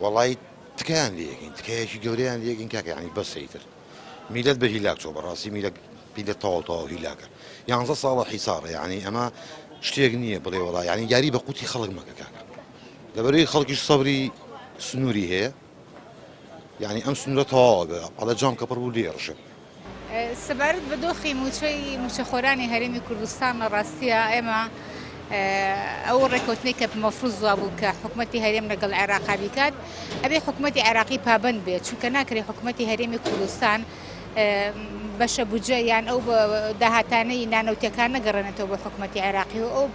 والله تكان ليكين تكايشي جوريان ليكين كاك يعني بس هيتر ميلاد بهيلاك شو براسي ميلاد بيلاد طاو هيلاك يعني صار حصار يعني اما اشتيقنيه بلي والله يعني جاري بقوتي خلق مكا كاكا دبري خلق صبري سنوري هي يعني ام سنورة طاو على جام كبر ولي رشا سبارت بدوخی موچه خورانی هرمی کردستان راستیه اما او رکوتنی که مفروض زابو که حکومتی هرم لقل عراق بیکات ابي حکومتی عراقی پابند بید چون که نکری حکومتی هرمی کردستان باش بوجيان او دهاتاني نانوتيكان نقرنتو بحكومة عراقي او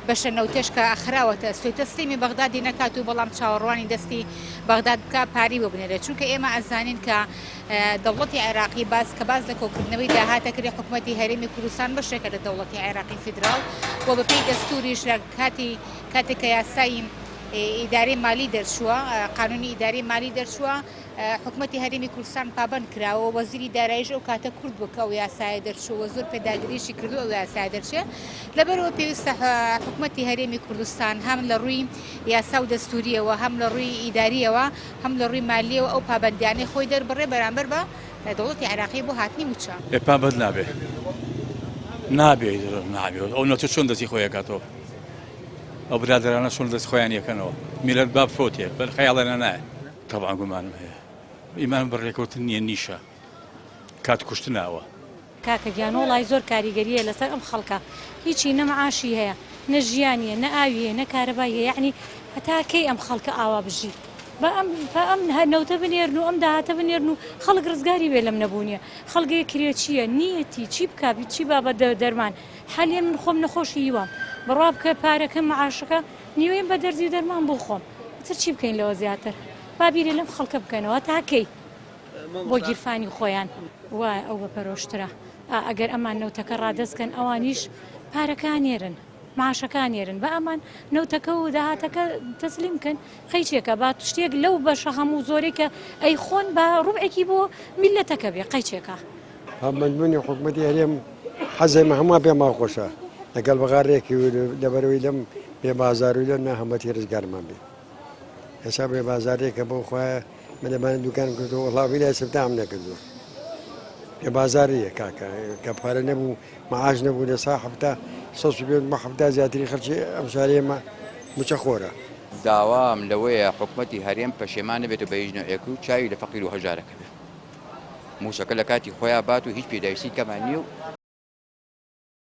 باش نوتيش كاخراوة سوي تسليمي بغداد نكاتو بلام تشاورواني دستي بغداد كباري وبنيرة چونك اما ازانين كدولتي عراقي باز كباز لكو كرنوي دهاتا كري حكومتي هرمي كردستان بشكل دولتي عراقي فيدرال وببي دستوريش كاتي كياسايم إداري مالي درشوا قانوني إداري مالي درشوا حكومتي هرمي كردستان پابند کراوە وەزیری داراییش ئەو کاتە کورد بووکە ئەو یاسایە دەرچووە زۆر پێداگریشی کردو ئەو یاسایە دەرچێ لەبەرەوە پێویستە حکومەتی هەرێمی کوردستان هەم لە ڕووی یاسا و دەستوریەوە هەم لە ڕووی ئیداریەوە هەم لە ڕووی مالیەوە ئەو پابەندیانەی خۆی دەربڕێ بەرامبەر بە دەوڵەتی عێراقی بۆ هاتنی موچە پابەند نابێ ئەو نەچ چۆن دەستی خۆیەکاتەوە ئەو برادرانە چۆن دەست خۆیان یەکەنەوە میلەت با فۆتێ بەر خەیاڵێنە نایە طبعا گومانم هەیە ئیمان بڕێکەوتن نییە نیشە کات کوشتناوە کاکە گیان وڵای زۆر کاریگەریە لەسەر ئەم خەڵکە هیچی نەمەعاشی هەیە نە ژیانیە نە ئاویە نە کارەباییە یعنی هەتا کەی ئەم خەڵکە ئاوا بژی بە ئەم نەوتە بنێرن و ئەم داهاتە بنێرن و خەڵک ڕزگاری بێ لەم نەبوونیە خەڵگەیە کرێ چییە نیەتی چی بکبی چی بابە دەرمان حالێ من خۆم نەخۆشی یوام بڕوا بکە پارەکە مەعاشەکە نیوەیم بە دەرزی دەرمان بۆ خۆم تر چی بکەین لەوە زیاتر بابیرە لەم خەڵکە بکەنەوە تاکەی بۆ گیرفانی خۆیان وای ئەو بە پەرۆشترە ئەگەر ئەمان نەوتەکە ڕادەستکەن ئەوانیش پارەکانێرن معاشەکانێرن بە ئەمان نەوتەکە و داهاتەکە تەسلیم بکەن قەیچێکە با شتێک لەو بەشە هەموو زۆرێکە ئەی خۆن بە ڕوبعێکی بۆ میلەتەکە بێ قەیچێکە هەمەندبوونی حکومەتی هەرێم حەزێمە هەموو پێما خۆشە لەگەڵ بەغارێکی لەبەرەوەی لەم بێ بازار و لە نەهەمەتی ڕزگارمان بێ هێشتا بێ بازارێکە بۆ خۆیان مەلەمانە دوکان کردو وڵاوی لای سفتام نەکردو بێ بازاریە کاکە کە پارە نەبوو مەعاش نەبوو لە سا هەفتا سەد و پێنج هەفتا زیاتری خەڵکی ئەم شارێمە موچە خۆرە داوام لەوەیە حکومەتی هەرێم پەشێمانە بێت و بە هیچ نوعێک و چاوی لە فەقیر و هەژارەکە بێت موشەکە لە کاتی خۆیان بات و هیچ پێداویستی کەمان نییە و